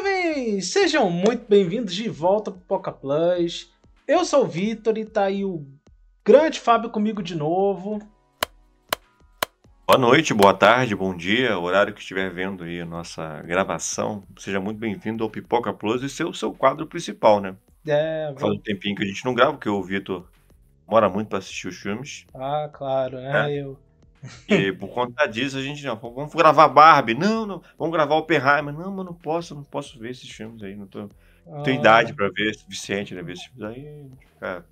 jovens! Sejam muito bem-vindos de volta pro Poca Plus. Eu sou o Vitor e tá aí o grande Fábio comigo de novo. Boa noite, boa tarde, bom dia, horário que estiver vendo aí a nossa gravação. Seja muito bem-vindo ao Pipoca Plus e seu quadro principal, né? Faz um tempinho que a gente não grava, porque o Vitor demora muito para assistir os filmes, Ah, claro, né? né? E por conta disso a gente, não, vamos gravar Barbie. Não, não, vamos gravar Oppenheimer. Não, mas não posso ver esses filmes aí, não tenho idade Ah, para ver, suficiente, né? Ver esses filmes aí, a gente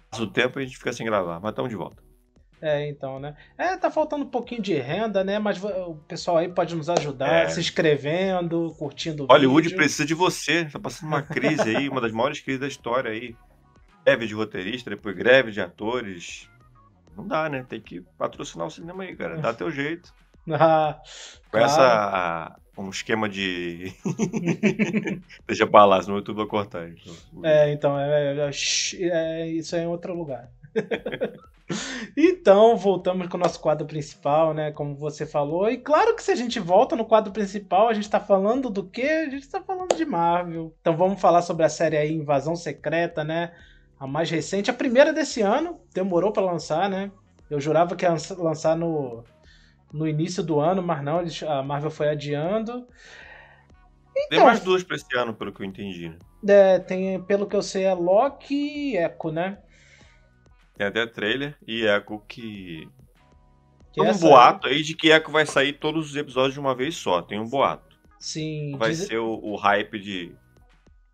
passa o tempo e a gente fica sem gravar, mas estamos de volta. então, né? Tá faltando um pouquinho de renda, né? Mas o pessoal aí pode nos ajudar se É, inscrevendo, curtindo o Hollywood vídeo. precisa de você, tá passando uma crise aí, uma das maiores crises da história aí. Greve de roteirista, depois greve de atores. Não dá, né? Tem que patrocinar o cinema aí, cara. Dá teu jeito. Ah, claro. Começa um esquema de. Deixa pra lá, senão o YouTube vai cortar. Então, isso é em outro lugar. Então, voltamos com o nosso quadro principal, né? Como você falou. E claro que se a gente volta no quadro principal, a gente tá falando do quê? A gente tá falando de Marvel. Então vamos falar sobre a série aí Invasão Secreta, né? A mais recente, a primeira desse ano. Demorou pra lançar, né? Eu jurava que ia lançar no início do ano, mas não, a Marvel foi adiando. Tem Então, mais duas pra esse ano, pelo que eu entendi, né? tem, pelo que eu sei, é Loki e Echo, né? Tem até trailer e Echo que. Que Tem um essa aí, boato aí de que Echo vai sair todos os episódios de uma vez só. Tem um boato. sim, Vai ser o hype de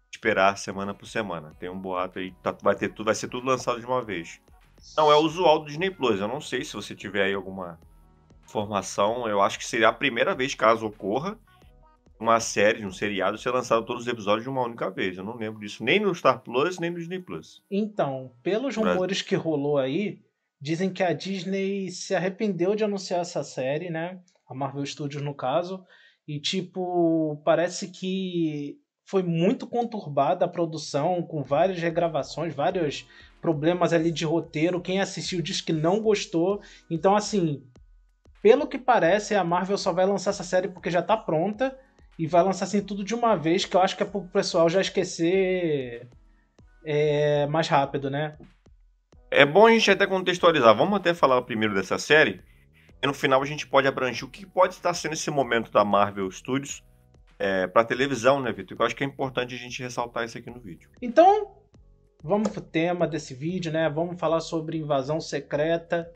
esperar semana por semana. Tem um boato aí, vai ser tudo lançado de uma vez. Não é usual do Disney Plus. Eu não sei se você tiver aí alguma informação. Eu acho que seria a primeira vez, caso ocorra, uma série, um seriado, ser lançado todos os episódios de uma única vez. Eu não lembro disso nem no Star Plus, nem no Disney Plus. Então, pelos No Brasil. rumores que rolou aí, dizem que a Disney se arrependeu de anunciar essa série, né? A Marvel Studios, no caso. E, tipo, parece que foi muito conturbada a produção, com várias regravações, vários problemas ali de roteiro. Quem assistiu diz que não gostou. Então, assim, pelo que parece, a Marvel só vai lançar essa série porque já tá pronta. E vai lançar assim tudo de uma vez, que eu acho que é pro pessoal já esquecer mais rápido, né? É bom a gente até contextualizar. Vamos até falar primeiro dessa série. E no final a gente pode abranger o que pode estar sendo esse momento da Marvel Studios para televisão, né, Vitor? Eu acho que é importante a gente ressaltar isso aqui no vídeo. Então, vamos pro tema desse vídeo, né? Vamos falar sobre invasão secreta.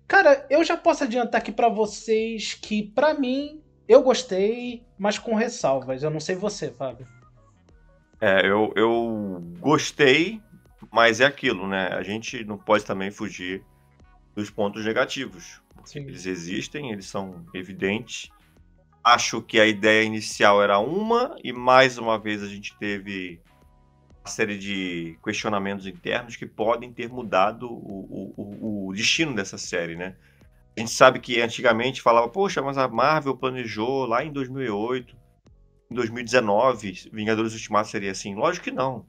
Cara, eu já posso adiantar aqui pra vocês que, pra mim, eu gostei, mas com ressalvas. Eu não sei você, Fábio. Eu gostei, mas é aquilo, né? A gente não pode também fugir dos pontos negativos, porque Sim. eles existem, eles são evidentes. Acho que a ideia inicial era uma, e mais uma vez a gente teve uma série de questionamentos internos que podem ter mudado o destino dessa série, né? A gente sabe que antigamente falava, poxa, mas a Marvel planejou lá em 2008, em 2019, Vingadores Ultimato seria assim. Lógico que não.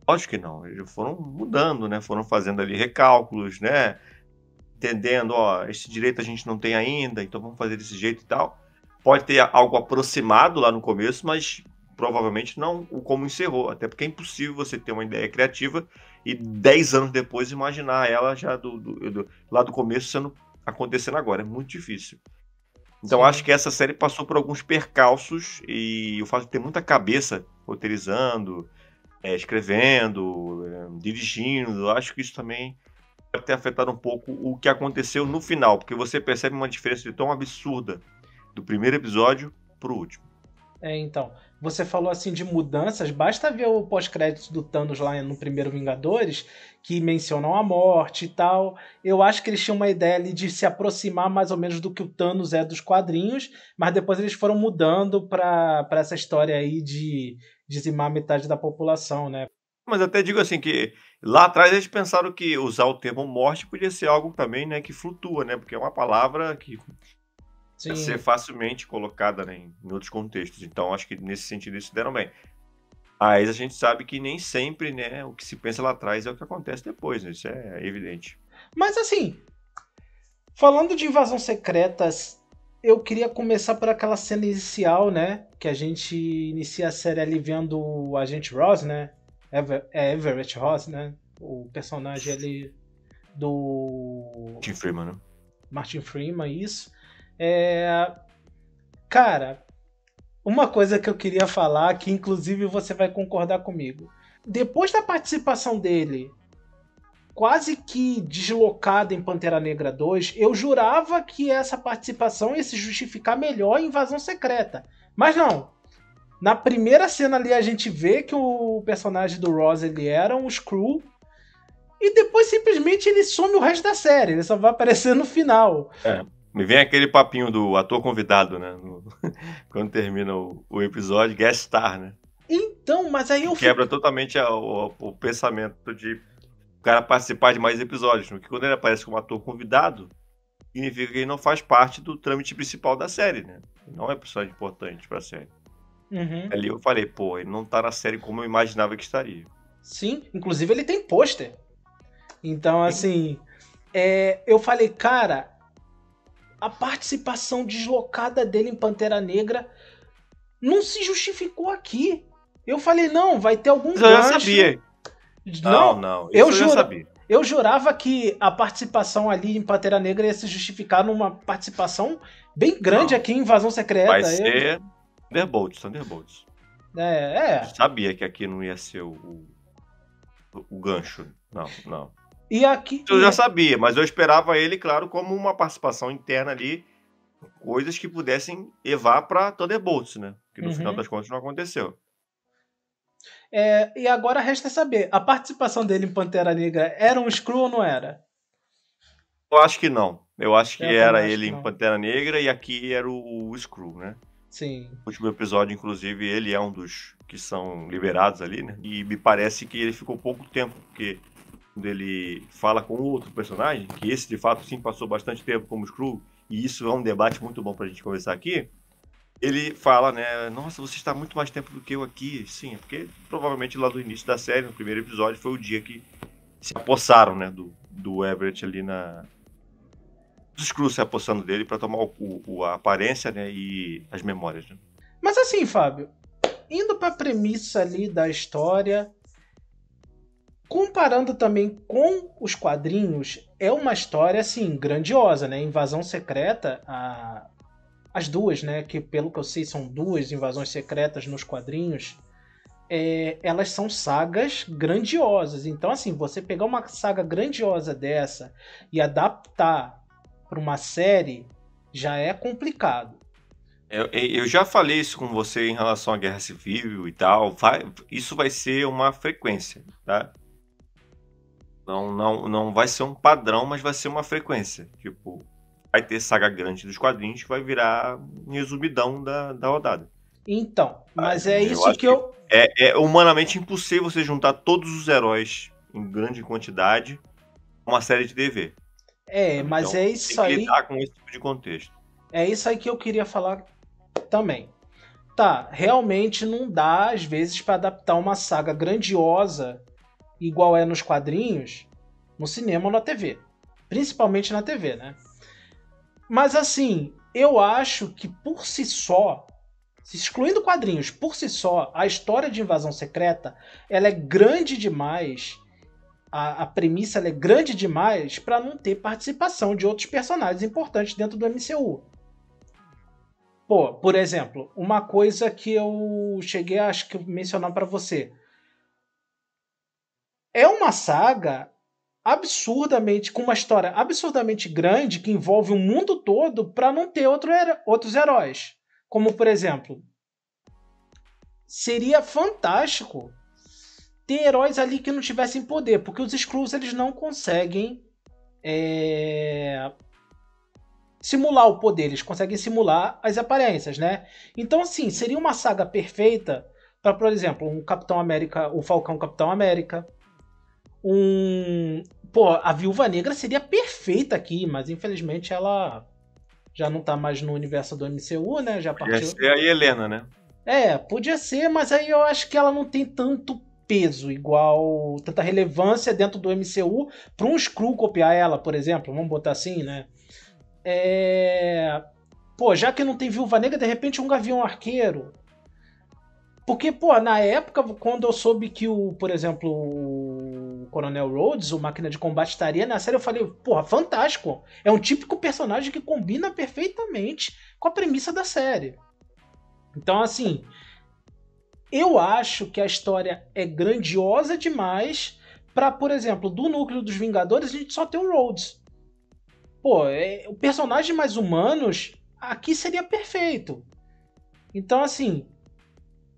Lógico que não. Eles foram mudando, né? Foram fazendo ali recálculos, né? Entendendo, ó, esse direito a gente não tem ainda, então vamos fazer desse jeito e tal. Pode ter algo aproximado lá no começo, mas provavelmente não o como encerrou. Até porque é impossível você ter uma ideia criativa e 10 anos depois imaginar ela já lá do começo acontecendo agora. É muito difícil. Então acho Sim. que essa série passou por alguns percalços e o fato de ter muita cabeça roteirizando, escrevendo, dirigindo, eu acho que isso também pode ter afetado um pouco o que aconteceu no final, porque você percebe uma diferença de tão absurda do primeiro episódio pro último. Então, você falou assim de mudanças, basta ver o pós-crédito do Thanos lá no primeiro Vingadores, que mencionam a morte e tal. Eu acho que eles tinham uma ideia ali de se aproximar mais ou menos do que o Thanos é dos quadrinhos, mas depois eles foram mudando para essa história aí de dizimar metade da população, né? Mas até digo assim que lá atrás eles pensaram que usar o termo morte podia ser algo também, né, que flutua, né, porque é uma palavra que pode ser Sim. facilmente colocada, né, em outros contextos. Então acho que nesse sentido eles se deram bem. Mas a gente sabe que nem sempre, né, o que se pensa lá atrás é o que acontece depois, né? Isso é evidente. Mas assim, falando de invasão secretas, eu queria começar por aquela cena inicial, né? Que a gente inicia a série ali vendo o Agente Ross, né? Everett Ross, né? O personagem ali do Tim Freeman, né? Martin Freeman, isso. Cara, uma coisa que eu queria falar, que inclusive você vai concordar comigo. Depois da participação dele, quase que deslocada em Pantera Negra 2, eu jurava que essa participação ia se justificar melhor em Invasão Secreta. Mas não. Na primeira cena ali a gente vê que o personagem do Ross ele era um Skrull. E depois simplesmente ele some o resto da série. Ele só vai aparecer no final. Me vem aquele papinho do ator convidado, né? Quando termina o episódio, guest star, né? Então, mas aí eu quebra totalmente o pensamento de o cara participar de mais episódios. Porque quando ele aparece como ator convidado, significa que ele não faz parte do trâmite principal da série, né? Não é personagem importante pra série. Uhum. Ali eu falei, pô, ele não tá na série como eu imaginava que estaria. Sim, inclusive ele tem pôster. Então, assim, eu falei, cara, a participação deslocada dele em Pantera Negra não se justificou aqui. Eu falei, não, vai ter algum gancho. Eu já sabia. Não, isso eu já sabia. Eu jurava que a participação ali em Pantera Negra ia se justificar numa participação bem grande aqui em Invasão Secreta. Vai ser Thunderbolts. Eu sabia que aqui não ia ser o gancho. Não. E aqui... Eu já sabia, mas eu esperava ele, claro, como uma participação interna ali, coisas que pudessem levar pra Thunderbolts, né? Que no final das contas não aconteceu. E agora resta saber, a participação dele em Pantera Negra era um Skrull ou não era? Eu acho que não. Eu acho que era ele em Pantera Negra e aqui era o Skrull, né? Sim. No último episódio, inclusive, ele é um dos que são liberados ali, né? E me parece que ele ficou pouco tempo, porque quando ele fala com outro personagem, que esse de fato sim passou bastante tempo como Skrull, e isso é um debate muito bom pra gente conversar aqui, ele fala, né, nossa, você está muito mais tempo do que eu aqui. Sim, é porque provavelmente lá do início da série, no primeiro episódio, foi o dia que se apossaram, né, do Everett ali os Skrulls se apossando dele pra tomar a aparência, né, e as memórias, né? Mas assim, Fábio, indo pra premissa ali da história, comparando também com os quadrinhos, é uma história, assim, grandiosa, né? Invasão Secreta, as duas, né? Que pelo que eu sei são duas invasões secretas nos quadrinhos. Elas são sagas grandiosas. Então, assim, você pegar uma saga grandiosa dessa e adaptar para uma série já é complicado. Eu já falei isso com você em relação à Guerra Civil e tal. Isso vai ser uma frequência, tá? Não vai ser um padrão, mas vai ser uma frequência. Tipo, vai ter saga grande dos quadrinhos que vai virar um resumidão da rodada. Então, mas é isso que eu... É humanamente impossível você juntar todos os heróis em grande quantidade numa série de TV. Mas então, é isso tem que aí... lidar com esse tipo de contexto. É isso aí que eu queria falar também. Tá, realmente não dá, às vezes, para adaptar uma saga grandiosa, igual é nos quadrinhos, no cinema ou na TV. Principalmente na TV, né? Mas assim, eu acho que por si só, excluindo quadrinhos, por si só, a história de Invasão Secreta, ela é grande demais, a premissa ela é grande demais para não ter participação de outros personagens importantes dentro do MCU. Pô, por exemplo, uma coisa que eu cheguei a acho que mencionar para você. É uma saga absurdamente, com uma história absurdamente grande que envolve o mundo todo para não ter outros heróis. Como, por exemplo, seria fantástico ter heróis ali que não tivessem poder, porque os Skrulls eles não conseguem simular o poder, eles conseguem simular as aparências, né? Então, assim, seria uma saga perfeita para, por exemplo, um Capitão América, o Falcão Capitão América, a Viúva Negra seria perfeita aqui, mas infelizmente ela já não tá mais no universo do MCU, né? Já partiu. Podia ser a Helena, né? Podia ser, mas aí eu acho que ela não tem tanto peso, tanta relevância dentro do MCU para um Skrull copiar ela, por exemplo, vamos botar assim, né? Pô, já que não tem Viúva Negra, de repente um Gavião Arqueiro. Porque, pô, na época, quando eu soube que por exemplo, o Coronel Rhodes, o Máquina de Combate, estaria na série, eu falei, porra, fantástico. É um típico personagem que combina perfeitamente com a premissa da série. Então, assim, eu acho que a história é grandiosa demais pra, por exemplo, do núcleo dos Vingadores, a gente só tem o Rhodes. Pô, o personagem mais humanos aqui seria perfeito. Então, assim,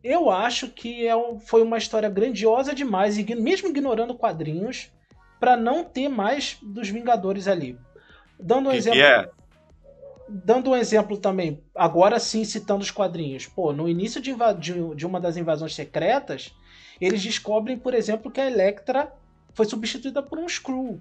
eu acho que foi uma história grandiosa demais, mesmo ignorando quadrinhos, para não ter mais dos Vingadores ali. Dando um Que exemplo, é? dando um exemplo também, agora sim citando os quadrinhos. Pô, no início de uma das invasões secretas, eles descobrem, por exemplo, que a Elektra foi substituída por um Skrull.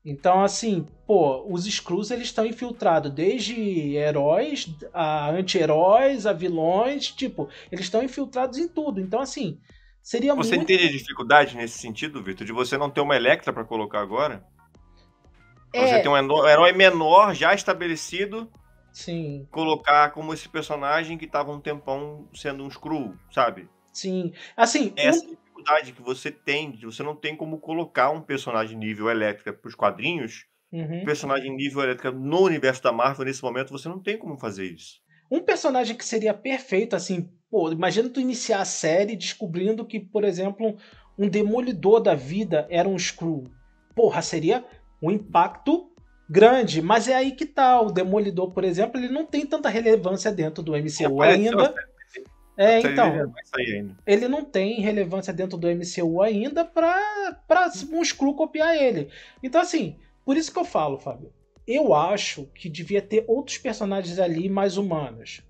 Então, assim, pô, os Skrulls eles estão infiltrados desde heróis a anti-heróis, a vilões, tipo, eles estão infiltrados em tudo. Então, assim, seria Você muito. entende a dificuldade nesse sentido, Vitor, de você não ter uma Elektra pra colocar agora? Você tem É, um herói menor já estabelecido, sim, colocar como esse personagem que tava um tempão sendo um Skrull, sabe? sim. Assim, Essa dificuldade que você tem, de você não tem como colocar um personagem nível Elétrica pros quadrinhos, um uhum. personagem nível Elétrica no universo da Marvel, nesse momento, você não tem como fazer isso. Um personagem que seria perfeito, assim, pô, imagina tu iniciar a série descobrindo que, por exemplo, um demolidor da vida era um Skrull. Porra, seria um impacto grande, mas é aí que tá. O Demolidor, por exemplo, ele não tem tanta relevância dentro do MCU Apareceu ainda. É, a série dele já então, vai sair ainda. ele não tem relevância dentro do MCU ainda pra um Skrull copiar ele. Então, assim, por isso que eu falo, Fábio. Eu acho que devia ter outros personagens ali mais humanos.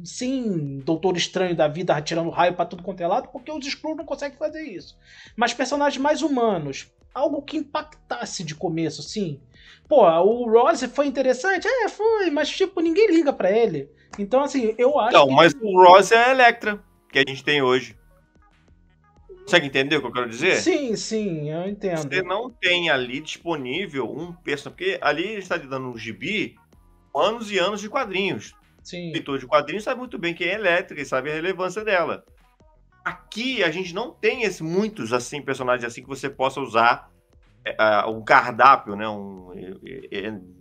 Sim, Doutor Estranho da vida atirando raio pra tudo quanto é lado, porque os Skrulls não conseguem fazer isso. Mas personagens mais humanos. Algo que impactasse de começo, sim. Pô, o Rose foi interessante? É, foi, mas tipo, ninguém liga pra ele. Então, assim, eu acho Então, que. mas o Ross é a Electra que a gente tem hoje. Consegue entender o que eu quero dizer? Sim, sim, eu Você entendo. não tem ali disponível um personagem. Porque ali ele está lhe dando um gibi com anos e anos de quadrinhos. O Sim. leitor de quadrinhos sabe muito bem quem é Electra e sabe a relevância dela. Aqui a gente não tem muitos assim personagens assim que você possa usar um cardápio, né?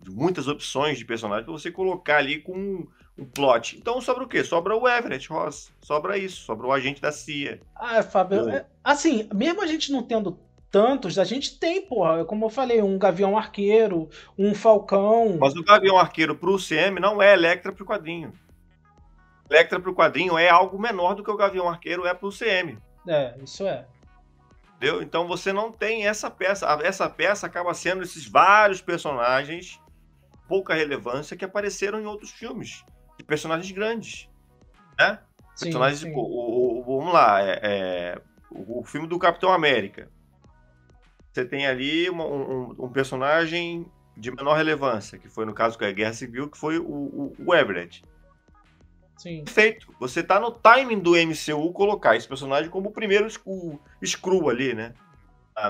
Muitas opções de personagens para você colocar ali com um plot. Então sobra o quê? Sobra o Everett Ross. Sobra isso. Sobra o agente da CIA. Ah, Fábio, Entendeu? assim, mesmo a gente não tendo tantos, a gente tem, porra, como eu falei, um Gavião Arqueiro, um Falcão. Mas o Gavião Arqueiro para o CM não é Electra para o quadrinho. Electra para o quadrinho é algo menor do que o Gavião Arqueiro é para o CM. É, isso é. Entendeu? Então você não tem essa peça. Essa peça acaba sendo esses vários personagens, pouca relevância, que apareceram em outros filmes. De personagens grandes. Né? Sim, Personagens, tipo, sim. vamos lá, o filme do Capitão América. Você tem ali um personagem de menor relevância, que foi no caso da Guerra Civil, que foi o Everett. Sim, Perfeito. Você tá no timing do MCU colocar esse personagem como o primeiro Skrull ali, né?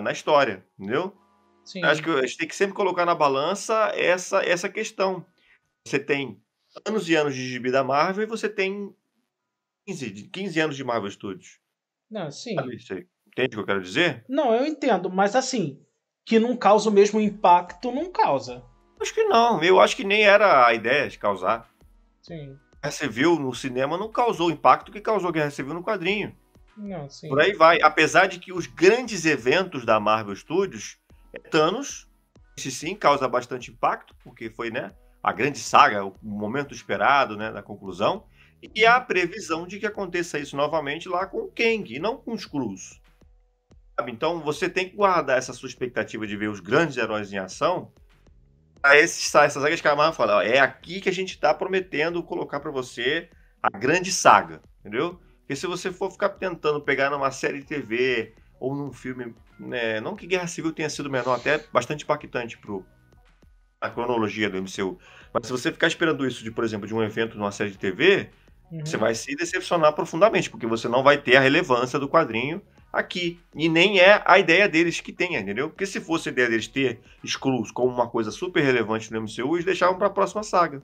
Na história, entendeu? Acho sim. que a gente tem que sempre colocar na balança essa questão. Você tem anos e anos de gibi da Marvel e você tem 15 anos de Marvel Studios. Não, Sabe sim. isso aí? Entende o que eu quero dizer? Não, eu entendo, mas assim, que não causa o mesmo impacto, não causa. Acho que não. Eu acho que nem era a ideia de causar. Sim. Guerra Civil no cinema não causou o impacto que causou Guerra Civil no quadrinho. Não, Por sim. aí vai. Apesar de que os grandes eventos da Marvel Studios, Thanos, esse sim causa bastante impacto, porque foi, né, a grande saga, o momento esperado, né, da conclusão, e há a previsão de que aconteça isso novamente lá com o Kang, e não com os Skrulls. Sabe? Então você tem que guardar essa sua expectativa de ver os grandes heróis em ação, para essas sagas que a Marvel fala, ó, é aqui que a gente está prometendo colocar para você a grande saga, entendeu? Porque se você for ficar tentando pegar numa série de TV ou num filme, né, não que Guerra Civil tenha sido menor, até bastante impactante a cronologia do MCU, mas se você ficar esperando isso de, por exemplo, de um evento numa série de TV, você Uhum. vai se decepcionar profundamente, porque você não vai ter a relevância do quadrinho aqui. E nem é a ideia deles que tenha, entendeu? Porque se fosse a ideia deles ter Skrulls como uma coisa super relevante no MCU, eles deixavam para a próxima saga.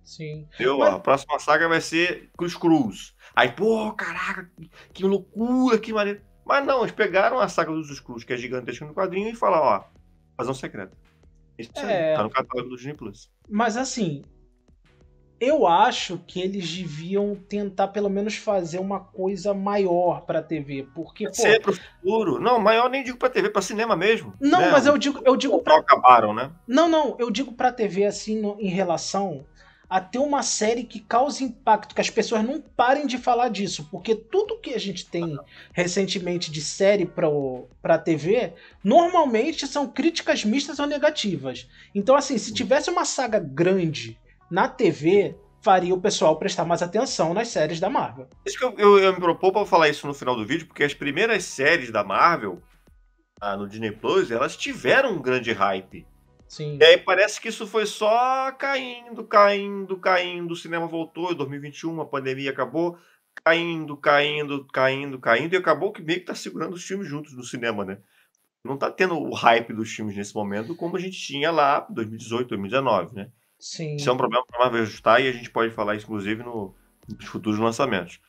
Sim. Entendeu? Mas, A próxima saga vai ser Cruz Cruz. Aí, pô, caraca, que loucura, que maneiro. Mas não, eles pegaram a saga dos Cruz, que é gigantesca no quadrinho, e falaram, ó, Invasão Secreta. Isso aí, tá é, no catálogo do Disney Plus. mas assim, eu acho que eles deviam tentar pelo menos fazer uma coisa maior pra TV, porque, Pode pô, ser pro futuro. Não, maior nem digo pra TV, pra cinema mesmo, não, né? mas Os eu digo não pra. acabaram, né? Não, eu digo pra TV assim em relação a ter uma série que cause impacto, que as pessoas não parem de falar disso, porque tudo que a gente tem recentemente de série pra TV, normalmente são críticas mistas ou negativas. Então, assim, se tivesse uma saga grande na TV, faria o pessoal prestar mais atenção nas séries da Marvel. Isso que eu me propor pra falar isso no final do vídeo, porque as primeiras séries da Marvel, no Disney Plus, elas tiveram um grande hype. E Sim, aí parece que isso foi só caindo, caindo, caindo. O cinema voltou em 2021, a pandemia acabou. Caindo, caindo, caindo, caindo. E acabou que meio que tá segurando os filmes juntos no cinema, né? Não tá tendo o hype dos filmes nesse momento como a gente tinha lá em 2018, 2019, né? Isso é sim, um problema para a Marvel ajustar e a gente pode falar, inclusive, nos futuros lançamentos.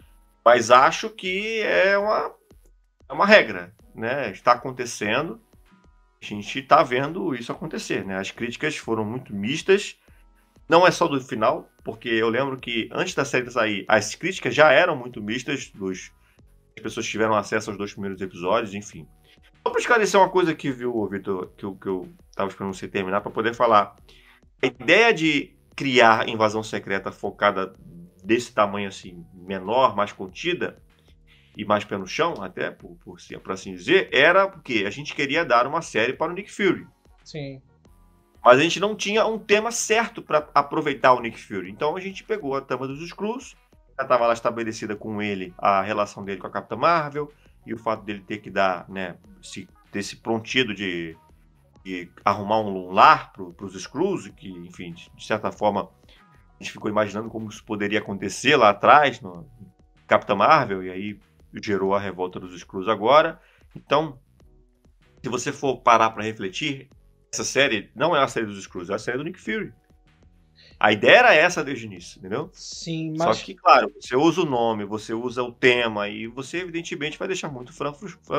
Mas acho que é uma regra, né? Está acontecendo, a gente está vendo isso acontecer, né? As críticas foram muito mistas, não é só do final, porque eu lembro que antes da série sair, as críticas já eram muito mistas, as pessoas tiveram acesso aos 2 primeiros episódios, enfim. Só para esclarecer uma coisa aqui, viu, Vitor, que eu estava esperando você terminar para poder falar. A ideia de criar invasão secreta focada desse tamanho assim, menor, mais contida e mais pé no chão, até por assim dizer, era porque a gente queria dar uma série para o Nick Fury. sim, Mas a gente não tinha um tema certo para aproveitar o Nick Fury. Então a gente pegou a Trama dos Skrulls, já estava lá estabelecida com ele a relação dele com a Capitã Marvel e o fato dele ter que dar, né, ter esse prontido de arrumar um lar para os Skrulls, que, enfim, de certa forma, a gente ficou imaginando como isso poderia acontecer lá atrás, no Capitã Marvel, e aí gerou a revolta dos Skrulls agora. Então, se você for parar para refletir, essa série não é a série dos Skrulls, é a série do Nick Fury. A ideia era essa desde o início, entendeu? sim, Só mas que, claro, você usa o nome, você usa o tema, e você, evidentemente, vai deixar muito fã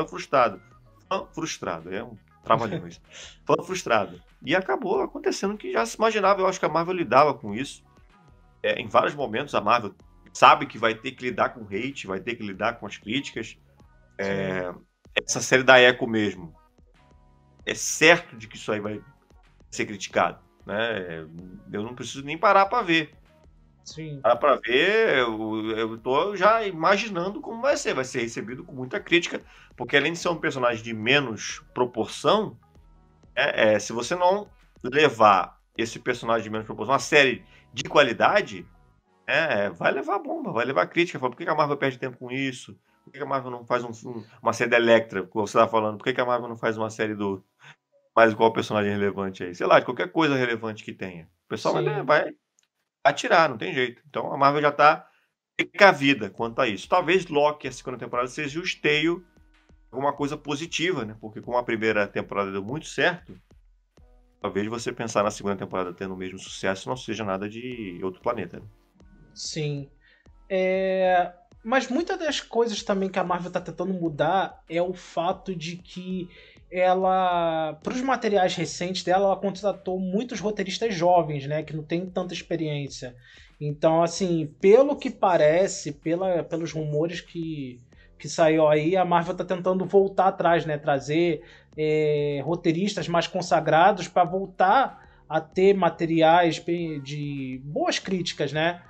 frustrado. Fã frustrado, é um trava-língua isso. Fã frustrado. E acabou acontecendo que já se imaginava, eu acho que a Marvel lidava com isso. Em vários momentos a Marvel sabe que vai ter que lidar com hate, vai ter que lidar com as críticas. sim, Essa série da Echo mesmo, é certo de que isso aí vai ser criticado, né? Eu não preciso nem parar para ver. sim, Parar para ver, eu tô já imaginando como vai ser recebido com muita crítica, porque além de ser um personagem de menos proporção, se você não levar esse personagem de menos proporção, uma série de qualidade, vai levar bomba, vai levar crítica. Fala, por que a Marvel perde tempo com isso? Por que a Marvel não faz uma série da Electra, como você tá falando? Por que a Marvel não faz uma série do mais igual personagem relevante aí? Sei lá, de qualquer coisa relevante que tenha. O pessoal sim. vai atirar, não tem jeito. Então a Marvel já tá precavida quanto a isso. Talvez Loki, a segunda temporada, seja o esteio, alguma coisa positiva, né? Porque como a primeira temporada deu muito certo, talvez você pensar na segunda temporada tendo o mesmo sucesso não seja nada de outro planeta, né? Sim. Mas muitas das coisas também que a Marvel está tentando mudar é o fato de que ela, para os materiais recentes dela, ela contratou muitos roteiristas jovens, né, que não têm tanta experiência. Então, assim, pelo que parece, pelos rumores que saiu aí, a Marvel está tentando voltar atrás, né, trazer roteiristas mais consagrados para voltar a ter materiais de boas críticas, né?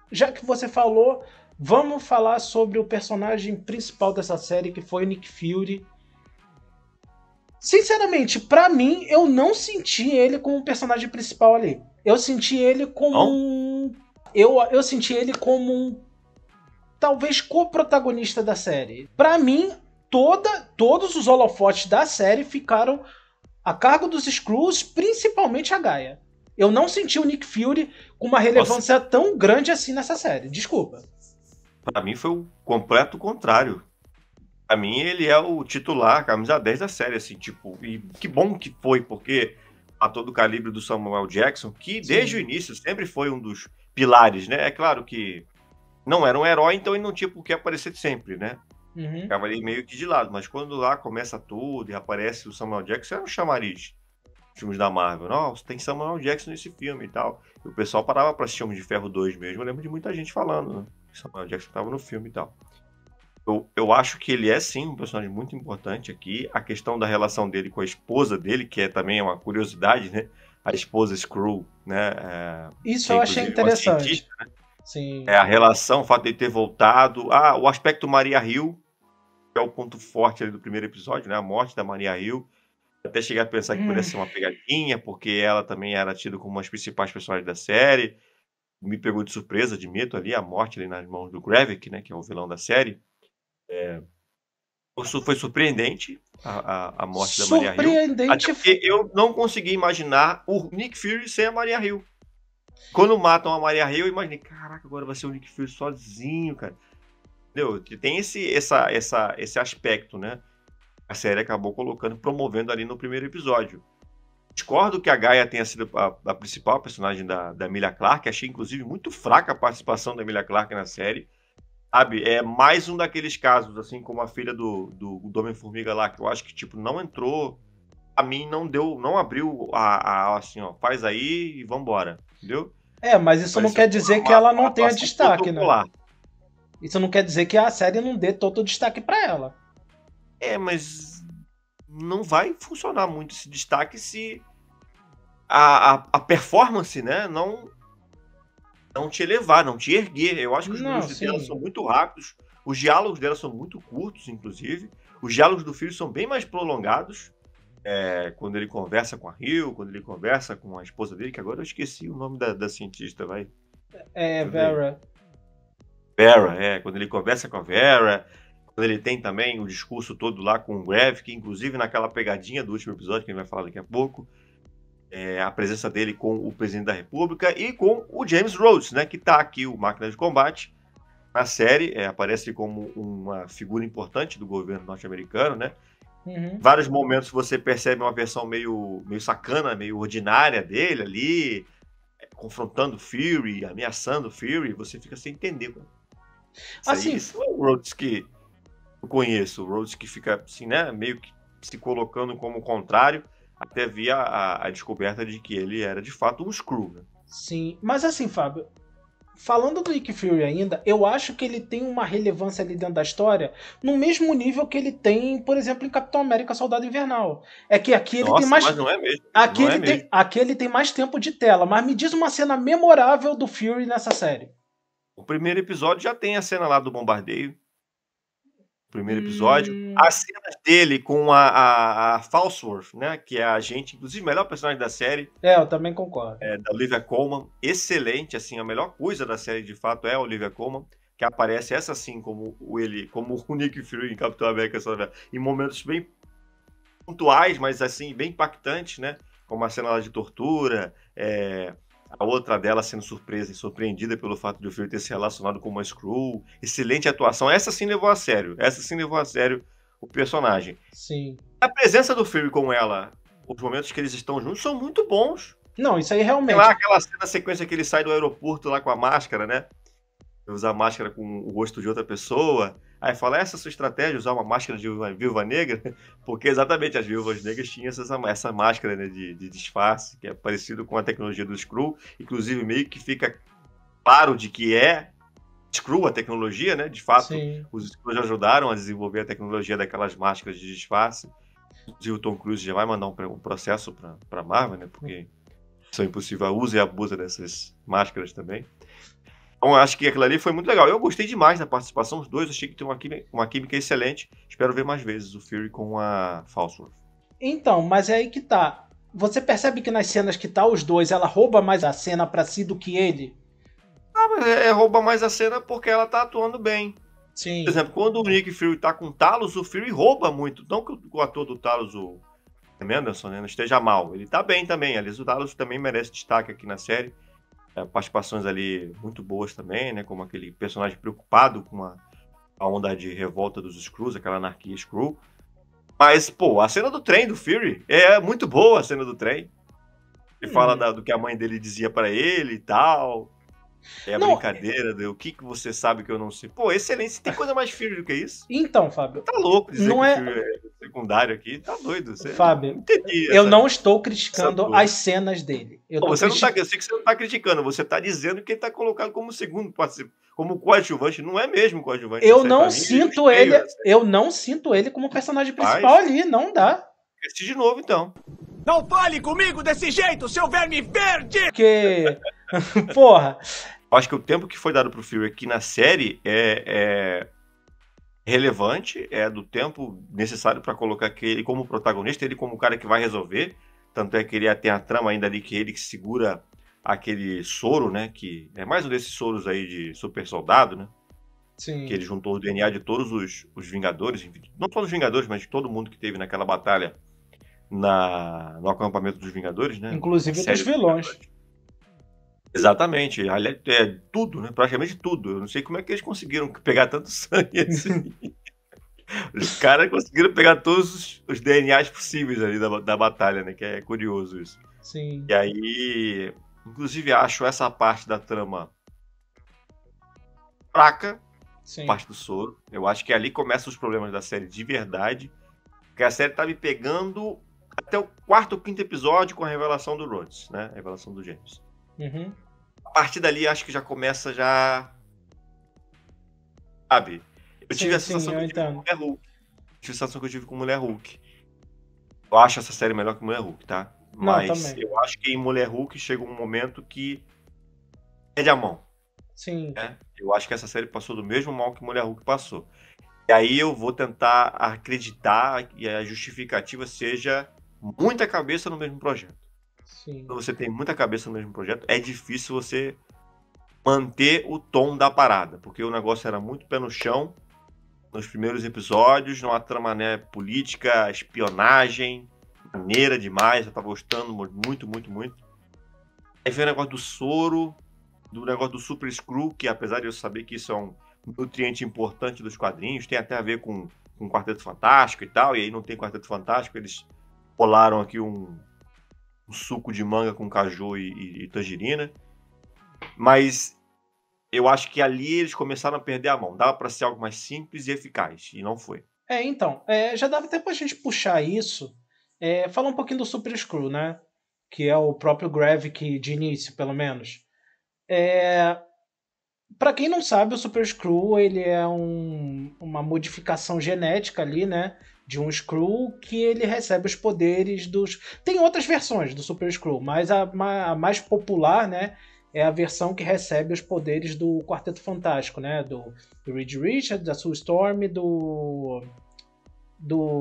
Já que você falou, vamos falar sobre o personagem principal dessa série, que foi Nick Fury. Sinceramente, pra mim, eu não senti ele como um personagem principal ali. Eu senti ele como Então, um. Eu senti ele como um. Talvez co-protagonista da série. Pra mim, todos os holofotes da série ficaram a cargo dos Skrulls, principalmente a Gaia. Eu não senti o Nick Fury com uma nossa, relevância tão grande assim nessa série. Desculpa. pra mim foi o completo contrário. Pra mim ele é o titular, camisa 10 da série, assim, tipo, e que bom que foi, porque ator do calibre do Samuel Jackson, que desde o início sempre foi um dos pilares, né? É claro que não era um herói, então ele não tinha por que aparecer sempre, né? Ficava ali meio que de lado, mas quando lá começa tudo e aparece o Samuel Jackson, era um chamariz. Filmes da Marvel. Nossa, tem Samuel Jackson nesse filme e tal. E o pessoal parava pra assistir Homem de Ferro 2 mesmo. Eu lembro de muita gente falando, né? Que Samuel Jackson tava no filme e tal. Eu acho que ele é, sim, um personagem muito importante aqui. A questão da relação dele com a esposa dele, que também é uma curiosidade, né? A esposa Skrull, né? Isso que eu é, achei inclusive, uma interessante. cientista, né? Sim. A relação, o fato de ele ter voltado. O aspecto Maria Hill, que é o ponto forte ali do primeiro episódio, né? A morte da Maria Hill. Até cheguei a pensar que poderia ser uma pegadinha, porque ela também era tida como uma das principais personagens da série. Me pegou de surpresa, admito, ali, a morte ali nas mãos do Gravik, né, que é o vilão da série. Isso foi surpreendente, a morte da Maria Hill. Até Surpreendente. porque eu não consegui imaginar o Nick Fury sem a Maria Hill. Quando matam a Maria Hill, eu imaginei, caraca, agora vai ser o Nick Fury sozinho, cara. Entendeu? Tem esse aspecto, né? A série acabou colocando, promovendo ali no primeiro episódio. Discordo que a Gaia tenha sido a principal personagem da Emilia Clarke. Achei, inclusive, muito fraca a participação da Emilia Clarke na série. Sabe? É mais um daqueles casos, assim, como a filha do Homem-Formiga lá, que eu acho que, tipo, não entrou. A mim não abriu assim, ó, faz aí e vambora. Entendeu? Mas isso não quer dizer que ela não tenha destaque, né? Isso não quer dizer que a série não dê todo o destaque pra ela. Mas não vai funcionar muito esse destaque se a performance, né, não te elevar, não te erguer. Eu acho que os minutos dela são muito rápidos, os diálogos dela são muito curtos, inclusive. Os diálogos do filho são bem mais prolongados. Quando ele conversa com a Hill, quando ele conversa com a esposa dele, que agora eu esqueci o nome da cientista, vai. Vera. Vera, quando ele conversa com a Vera, quando ele tem também o discurso todo lá com o Gravik, inclusive naquela pegadinha do último episódio, que a gente vai falar daqui a pouco, a presença dele com o presidente da República e com o James Rhodes, né, que tá aqui, o Máquina de Combate, na série, aparece como uma figura importante do governo norte-americano, né? Em vários momentos você percebe uma versão meio sacana, meio ordinária dele ali, confrontando Fury, ameaçando Fury, você fica sem entender. Isso é o Rhodes que eu conheço, o Rhodes que fica assim, né, meio que se colocando como contrário, até via a descoberta de que ele era de fato um Skrull, né? Sim, mas assim, Fábio, falando do Nick Fury ainda, eu acho que ele tem uma relevância ali dentro da história no mesmo nível que ele tem, por exemplo, em Capitão América Soldado Invernal. É que aqui ele tem mais. Mas não é mesmo. Aqui ele tem mais tempo de tela, mas me diz uma cena memorável do Fury nessa série. O primeiro episódio já tem a cena lá do bombardeio. Primeiro episódio. As cenas dele com a Falsworth, né? Que é a agente, inclusive, melhor personagem da série. Eu também concordo. Da Olivia Colman. Excelente, assim, a melhor coisa da série, de fato, é a Olivia Colman, que aparece essa assim como o Nick Fury em Capitão América, em momentos bem pontuais, mas assim, bem impactantes, né? Como a cena lá de tortura, a outra dela sendo surpresa e surpreendida pelo fato de o Fury ter se relacionado com uma Skrull. Excelente atuação. Essa sim levou a sério. O personagem. Sim. A presença do Fury com ela, os momentos que eles estão juntos, são muito bons. Não, isso aí realmente. Tem lá aquela sequência que ele sai do aeroporto lá com a máscara, né? Usar a máscara com o rosto de outra pessoa. Aí fala, essa é a sua estratégia, usar uma máscara de viúva negra? Porque exatamente as viúvas negras tinham essa máscara, né, de disfarce, que é parecido com a tecnologia do Skrull. Inclusive, meio que fica claro de que é Skrull a tecnologia, né? De fato, sim, os Skrulls ajudaram a desenvolver a tecnologia daquelas máscaras de disfarce. Inclusive, o Tom Cruise já vai mandar um processo para a Marvel, né? Porque isso é impossível, usa e abusa dessas máscaras também. Então, acho que aquilo ali foi muito legal. Eu gostei demais da participação dos dois. Achei que tem uma química excelente. Espero ver mais vezes o Fury com a Falsworth. Então, mas é aí que tá. Você percebe que nas cenas que tá os dois, ela rouba mais a cena pra si do que ele? Mas rouba mais a cena porque ela tá atuando bem. Sim. Por exemplo, quando o Nick Fury tá com o Talos, o Fury rouba muito. Não que o ator do Talos, o Anderson, né, não esteja mal. Ele tá bem também. Aliás, o Talos também merece destaque aqui na série. Participações ali muito boas também, né? Como aquele personagem preocupado com a onda de revolta dos Skrulls, aquela anarquia Skrull. Mas, pô, a cena do trem do Fury é muito boa, a cena do trem. Ele fala do que a mãe dele dizia pra ele e tal. É a Não, brincadeira do o que você sabe que eu não sei. Pô, excelente. Você tem coisa mais Fury do que isso? então, Fábio, Tá louco dizer não que o é. Fury é secundário aqui. Tá doido. Você não Fábio, entendi eu não essa estou criticando dor. as cenas dele. Eu Pô, tô você não tá, criticando. eu sei que você não tá criticando, você tá dizendo que ele tá colocado como segundo participante, como coadjuvante. Não é mesmo coadjuvante Eu nessa aí. Pra não mim, ele é o sinto ele, esteio dessa aí. eu não sinto ele como personagem principal Mas, ali, não dá. assiste de novo então. Não fale comigo desse jeito, seu verme verde! Porque, porra, Eu acho que o tempo que foi dado pro Fury aqui na série é relevante, é do tempo necessário pra colocar ele como protagonista, ele como o cara que vai resolver. Tanto é que ele tem a trama ainda ali que ele que segura aquele soro, né? Que é mais um desses soros aí de super soldado, né? sim, Que ele juntou o DNA de todos os Vingadores, enfim, não só dos Vingadores, mas de todo mundo que teve naquela batalha no acampamento dos Vingadores, né? inclusive Na dos série vilões. Exatamente, aliás, tudo, né? Praticamente tudo. Eu não sei como é que eles conseguiram pegar tanto sangue assim. Os caras conseguiram pegar todos os DNAs possíveis ali da batalha, né? Que é curioso isso. Sim, E aí, inclusive, acho essa parte da trama fraca, sim. parte do soro. Eu acho que ali começam os problemas da série de verdade. Porque a série tá me pegando até o quarto ou quinto episódio com a revelação do Rhodes, né? A revelação do James. Uhum. A partir dali, acho que já começa já... Sabe? Eu tive a sensação que eu tive com Mulher Hulk. Tive a sensação que eu tive com Mulher Hulk. Eu acho essa série melhor que Mulher Hulk, tá? Mas também. eu acho que em Mulher Hulk chega um momento que perde a mão. Sim. Né? Eu acho que essa série passou do mesmo mal que Mulher Hulk passou. E aí eu vou tentar acreditar que a justificativa seja muita cabeça no mesmo projeto. Sim. Quando você tem muita cabeça no mesmo projeto, é difícil você manter o tom da parada, porque o negócio era muito pé no chão nos primeiros episódios, numa trama, né, política, espionagem, maneira demais, eu tava gostando muito, muito, muito. Aí vem o negócio do soro, do negócio do Super Screw, que apesar de eu saber que isso é um nutriente importante dos quadrinhos, tem até a ver com o Quarteto Fantástico e tal, e aí não tem Quarteto Fantástico, eles colaram aqui um suco de manga com caju e tangerina, mas eu acho que ali eles começaram a perder a mão, dava para ser algo mais simples e eficaz, e não foi. Então, já dava até pra gente puxar isso, falar um pouquinho do Super Screw, né? Que é o próprio Gravik de início, pelo menos. Para quem não sabe, o Super Screw ele é uma modificação genética ali, né? De um Screw que ele recebe os poderes dos... Tem outras versões do Super Screw, mas a mais popular, né? É a versão que recebe os poderes do Quarteto Fantástico, né? Do Reed Richards, da Sue Storm, do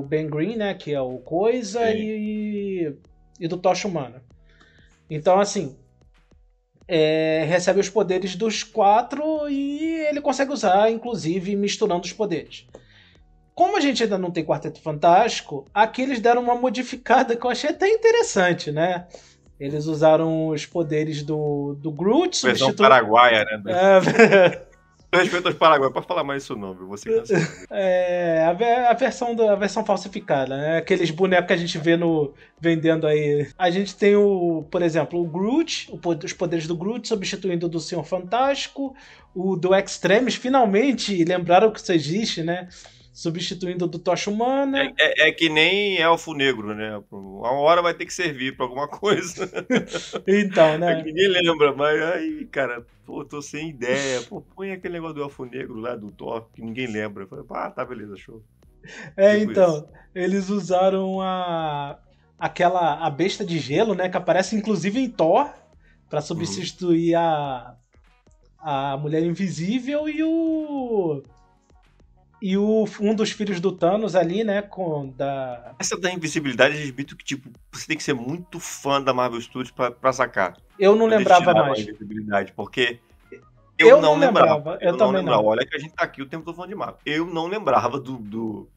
Ben Green, né? Que é o Coisa, e do Tocha Humana. Então, assim, recebe os poderes dos quatro e ele consegue usar, inclusive, misturando os poderes. Como a gente ainda não tem Quarteto Fantástico, aqui eles deram uma modificada que eu achei até interessante, né? Eles usaram os poderes do Groot, Versão paraguaia, né? Respeito aos paraguaios, pode falar mais isso não, viu? Você cansa. A versão falsificada, né? Aqueles bonecos que a gente vê vendendo aí. A gente tem por exemplo, o Groot, os poderes do Groot substituindo o do Senhor Fantástico, o do Extremis, finalmente lembraram que isso existe, né? Substituindo o do Tocha Humana. É que nem elfo negro, né? Uma hora vai ter que servir pra alguma coisa. Então, né? É que ninguém lembra, mas aí, cara, pô, tô sem ideia. Pô, põe aquele negócio do elfo negro lá do Thor, que ninguém lembra. Eu falei, tá, beleza, show. Então, isso. Eles usaram a besta de gelo, né? Que aparece inclusive em Thor, pra substituir a Mulher Invisível e um dos filhos do Thanos ali, né? Essa da invisibilidade, eles que, tipo, você tem que ser muito fã da Marvel Studios pra sacar. Eu não lembrava mais. A invisibilidade, porque eu não lembrava. Eu também não. Olha que a gente tá aqui o tempo todo falando de Marvel. Eu não lembrava do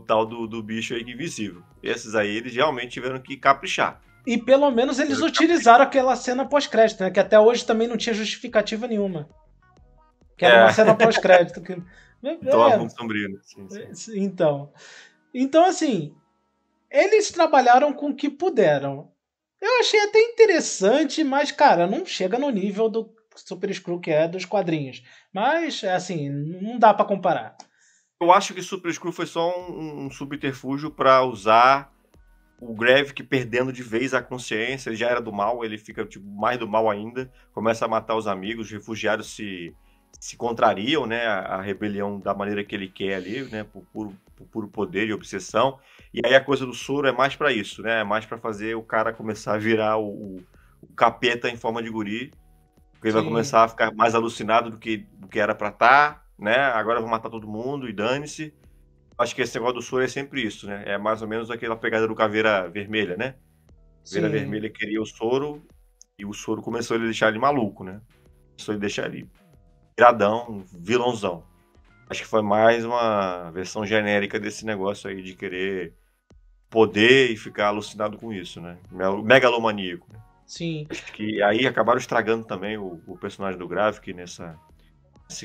tal do bicho aí invisível. Esses aí, eles realmente tiveram que caprichar. E pelo menos eles utilizaram aquela cena pós-crédito, né? Que até hoje também não tinha justificativa nenhuma. Que era uma cena pós-crédito. Então é muito sombrio, né? Sim. Então, assim, eles trabalharam com o que puderam. Eu achei até interessante, mas, cara, não chega no nível do Super Screw que é dos quadrinhos. Mas, assim, não dá pra comparar. Eu acho que Super Screw foi só um subterfúgio pra usar o Gravik perdendo de vez a consciência. Ele já era do mal, ele fica tipo, mais do mal ainda, começa a matar os amigos, os refugiados se contrariam, né, a rebelião da maneira que ele quer ali, né, por puro poder e obsessão. E aí a coisa do soro é mais pra isso, né, é mais pra fazer o cara começar a virar o capeta em forma de guri, porque ele vai começar a ficar mais alucinado do que era pra estar, né, agora eu vou matar todo mundo e dane-se. Acho que esse negócio do soro é sempre isso, né? É mais ou menos aquela pegada do Caveira Vermelha, né? Caveira Vermelha queria o soro e o soro começou a deixar ele maluco, né? Começou a deixar ele iradão, vilãozão. Acho que foi mais uma versão genérica desse negócio aí de querer poder e ficar alucinado com isso, né? Megalomaníaco. Né? Sim. Acho que aí acabaram estragando também o personagem do Gravik nessa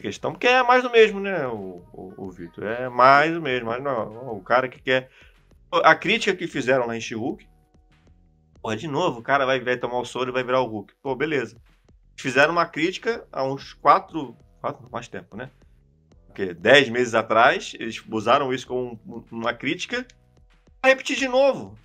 questão, porque é mais do mesmo, né, o Vitor? É mais do mesmo, mas não, o cara que quer... A crítica que fizeram lá em She-Hulk, porra, de novo, o cara vai tomar o soro e vai virar o Hulk. Pô, beleza. Fizeram uma crítica há uns 4 mais tempo, né? Porque 10 meses atrás, eles usaram isso como uma crítica pra repetir de novo.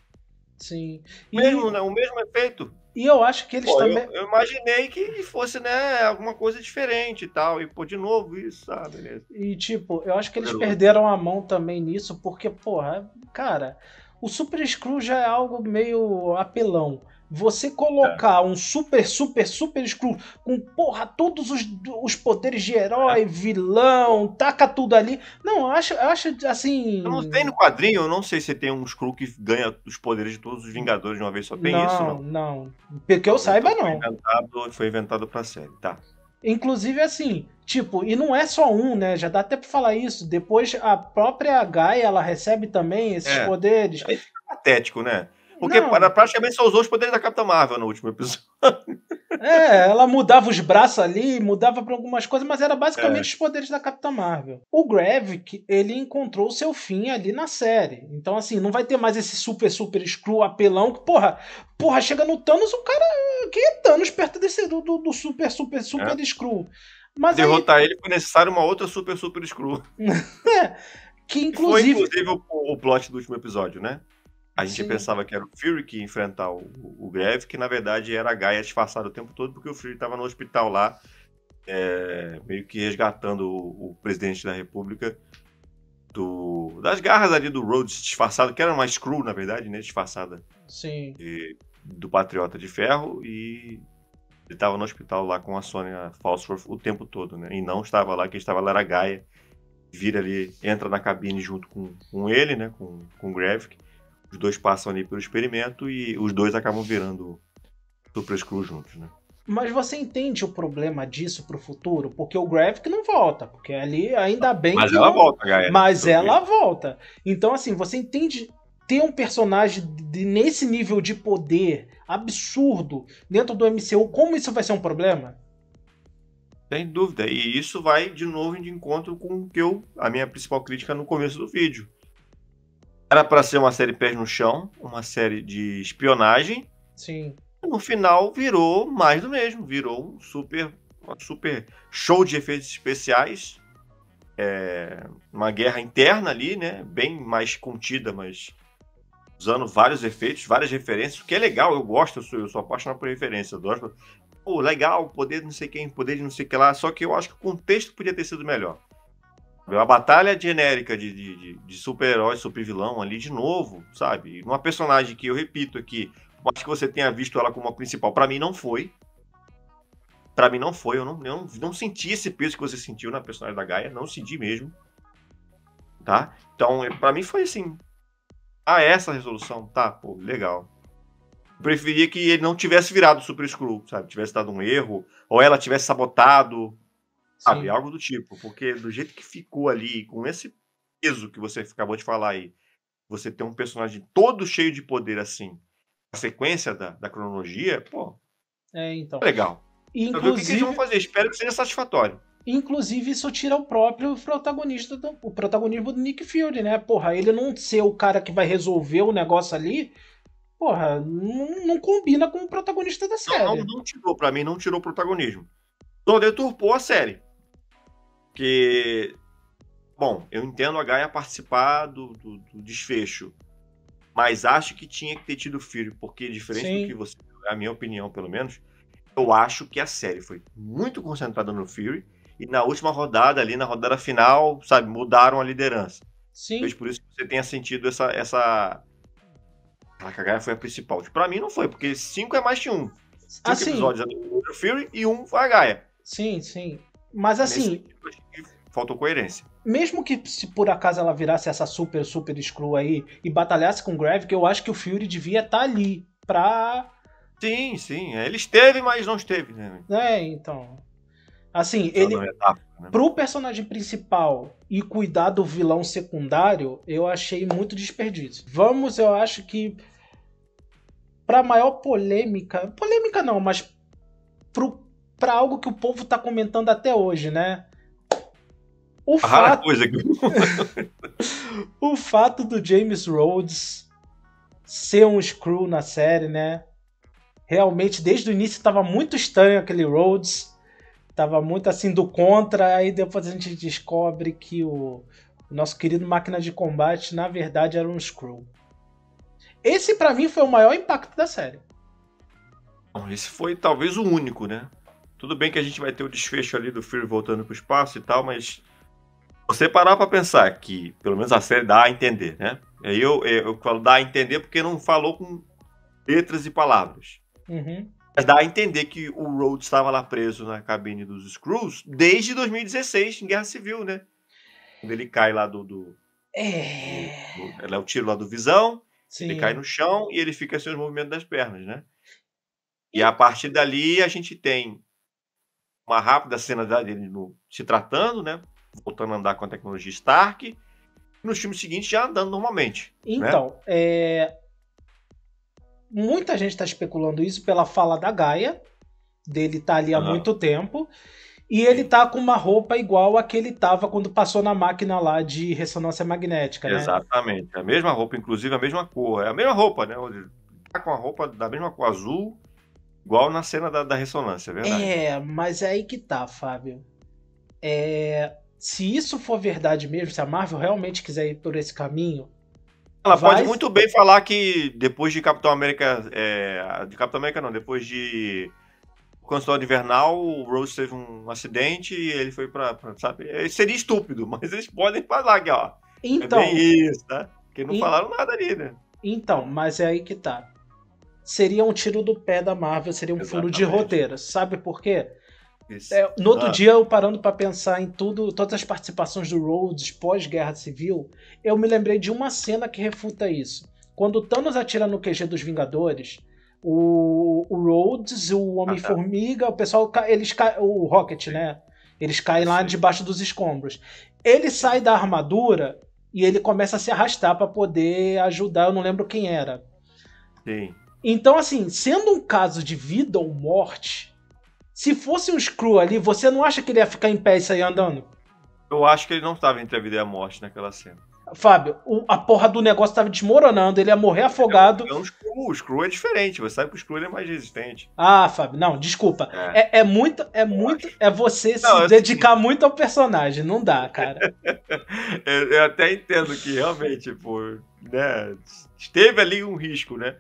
Sim. Mesmo, né, o mesmo efeito. E eu acho que eles também... Eu imaginei que fosse, né, alguma coisa diferente e tal. E, pô, de novo isso, beleza. E, tipo, eu acho que eles perderam a mão também nisso, porque, porra, cara, o Super Screw já é algo meio apelão. Você colocar um super Screw com, porra, todos os poderes de herói, vilão, taca tudo ali. Não, eu acho assim... Eu não sei no quadrinho, eu não sei se tem um Skrull que ganha os poderes de todos os Vingadores de uma vez só. Tem isso, não? Não. Porque eu saiba, não. Foi inventado pra série, tá. Inclusive, assim, tipo, e não é só um, né? Já dá até pra falar isso. Depois a própria Gaia, ela recebe também esses poderes. Aí fica patético, né? Porque praticamente só usou os poderes da Capitã Marvel no último episódio. Ela mudava os braços ali, mudava pra algumas coisas, mas era basicamente os poderes da Capitã Marvel. O Gravik, ele encontrou o seu fim ali na série. Então, assim, não vai ter mais esse super Screw apelão que, porra, chega no Thanos, o cara... Quem é Thanos perto desse do super Screw? Mas derrotar ele foi necessário uma outra super Screw. que inclusive... Foi, inclusive, o plot do último episódio, né? A gente pensava que era o Fury que ia enfrentar o Gravik, que na verdade era a Gaia disfarçada o tempo todo, porque o Fury estava no hospital lá, meio que resgatando o presidente da República das garras ali do Rhodes disfarçado, que era uma Screw, na verdade, né? Disfarçada. Sim. Do Patriota de Ferro, e ele estava no hospital lá com a Sonya Falsworth o tempo todo, né? E não estava lá, quem estava lá era a Gaia. Vira ali, entra na cabine junto com ele, né? Com o Gravik. Os dois passam ali pelo experimento e os dois acabam virando Super Screw juntos, né? Mas você entende o problema disso pro futuro? Porque o Gravik não volta, porque ali ainda bem mas que ela não... volta, Gaia. Mas ela volta. Então, assim, você entende ter um personagem nesse nível de poder absurdo dentro do MCU, como isso vai ser um problema? Sem dúvida. E isso vai, de novo, de encontro com a minha principal crítica no começo do vídeo. Era para ser uma série pés no chão, uma série de espionagem. Sim. E no final virou mais do mesmo. Virou um super show de efeitos especiais. Uma guerra interna ali, né? Bem mais contida, mas usando vários efeitos, várias referências. O que é legal, eu gosto, eu sou apaixonado por referência. Eu gosto. Pô, legal, poder de não sei quem, poder de não sei o que lá. Só que eu acho que o contexto podia ter sido melhor. A batalha genérica de super-herói, super-vilão ali de novo, sabe? Uma personagem que eu repito aqui, acho que você tenha visto ela como a principal. Pra mim não foi. Eu não senti esse peso que você sentiu na personagem da Gaia. Não senti mesmo. Tá? Então, pra mim foi assim. Essa resolução? Tá, pô, legal. Eu preferia que ele não tivesse virado Super Screw, sabe? Tivesse dado um erro. Ou ela tivesse sabotado. Sabe, algo do tipo, porque do jeito que ficou ali, com esse peso que você acabou de falar aí, você tem um personagem todo cheio de poder assim, a sequência da cronologia, pô, então. Legal. Inclusive, ver o que eles vão fazer, espero que seja satisfatório. Inclusive, isso tira o próprio protagonismo do Nick Fury, né? Porra, ele não ser o cara que vai resolver o negócio ali, porra, não combina com o protagonista da série. Não tirou, pra mim, não tirou o protagonismo. Só deturpou a série. Porque, bom, eu entendo a Gaia participar do desfecho, mas acho que tinha que ter tido Fury, porque diferente do que você, é a minha opinião pelo menos, eu acho que a série foi muito concentrada no Fury, e na última rodada, ali na rodada final, sabe, mudaram a liderança. Sim. Talvez por isso que você tenha sentido essa... A Gaia foi a principal. Pra mim não foi, porque 5 é mais que 1. 5 episódios do Fury e 1 foi a Gaia. Sim. Mas assim... Faltou coerência. Mesmo que se por acaso ela virasse essa super Skrull aí e batalhasse com o Gravik, eu acho que o Fury devia estar ali pra... Sim. Ele esteve, mas não esteve, né? Então... Assim, ele... Etapa, né? Pro personagem principal e cuidar do vilão secundário, eu achei muito desperdício. Eu acho que pra maior polêmica... Polêmica não, mas pra algo que o povo tá comentando até hoje, né? O fato do James Rhodes ser um Skrull na série, né? Realmente, desde o início estava muito estranho aquele Rhodes. Tava muito assim do contra. Aí depois a gente descobre que o nosso querido máquina de combate, na verdade, era um Skrull. Esse, pra mim, foi o maior impacto da série. Esse foi talvez o único, né? Tudo bem que a gente vai ter o desfecho ali do Fury voltando pro espaço e tal, mas... Você parar pra pensar que, pelo menos a série dá a entender, né? Eu falo dá a entender porque não falou com letras e palavras. Uhum. Mas dá a entender que o Rhodes estava lá preso na cabine dos Skrulls desde 2016, em Guerra Civil, né? Quando ele cai lá é o tiro lá do Visão, Sim. ele cai no chão e ele fica sem os movimentos das pernas, né? E a partir dali a gente tem uma rápida cena dele se tratando, né? Voltando a andar com a tecnologia Stark, e nos filmes seguintes já andando normalmente. Então, né? Muita gente está especulando isso pela fala da Gaia, dele tá ali há muito tempo, e ele tá com uma roupa igual a que ele tava quando passou na máquina lá de ressonância magnética, né? Exatamente, a mesma roupa, inclusive a mesma cor, é a mesma roupa, né? Ele tá com a roupa da mesma cor azul, igual na cena da ressonância, é verdade. Mas é aí que tá, Fábio. Se isso for verdade mesmo, se a Marvel realmente quiser ir por esse caminho... Ela pode muito bem falar que depois de Capitão América... de Capitão América não, depois de Soldado Invernal, o Rhodes teve um acidente e ele foi sabe? Seria estúpido, mas eles podem falar aqui, ó. Então, é bem isso, tá? Porque não falaram nada ali, né? Então, mas é aí que tá. Seria um tiro do pé da Marvel, seria um furo de roteiro. Sabe por quê? No outro dia, eu parando pra pensar em todas as participações do Rhodes pós-Guerra Civil, eu me lembrei de uma cena que refuta isso. Quando o Thanos atira no QG dos Vingadores, o Rhodes, o Homem-Formiga, o pessoal, o Rocket, né? Eles caem lá debaixo dos escombros. Ele sai da armadura e ele começa a se arrastar pra poder ajudar, eu não lembro quem era. Sim. Então, assim, sendo um caso de vida ou morte... Se fosse um Skrull ali, você não acha que ele ia ficar em pé e sair andando? Eu acho que ele não estava entre a vida e a morte naquela cena. Fábio, a porra do negócio estava desmoronando, ele ia morrer afogado. O Skrull é diferente, você sabe que o Skrull é mais resistente. Fábio, não, desculpa. É você se dedicar muito ao personagem, não dá, cara. Eu até entendo que realmente, né, esteve ali um risco, né?